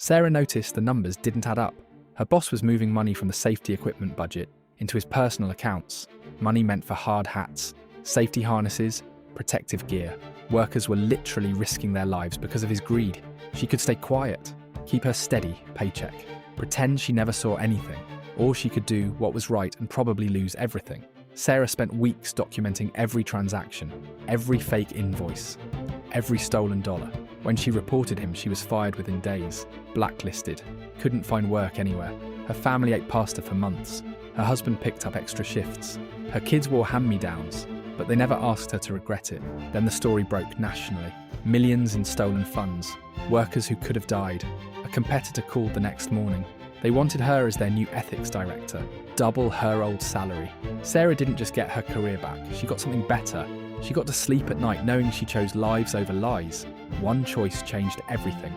Sarah noticed the numbers didn't add up. Her boss was moving money from the safety equipment budget into his personal accounts. Money meant for hard hats, safety harnesses, protective gear. Workers were literally risking their lives because of his greed. She could stay quiet, keep her steady paycheck, pretend she never saw anything. Or she could do what was right and probably lose everything. Sarah spent weeks documenting every transaction, every fake invoice, every stolen dollar. When she reported him, she was fired within days, blacklisted, couldn't find work anywhere. Her family ate pasta for months. Her husband picked up extra shifts. Her kids wore hand-me-downs, but they never asked her to regret it. Then the story broke nationally. Millions in stolen funds, workers who could have died. A competitor called the next morning. They wanted her as their new ethics director, double her old salary. Sarah didn't just get her career back, she got something better. She got to sleep at night knowing she chose lives over lies. One choice changed everything.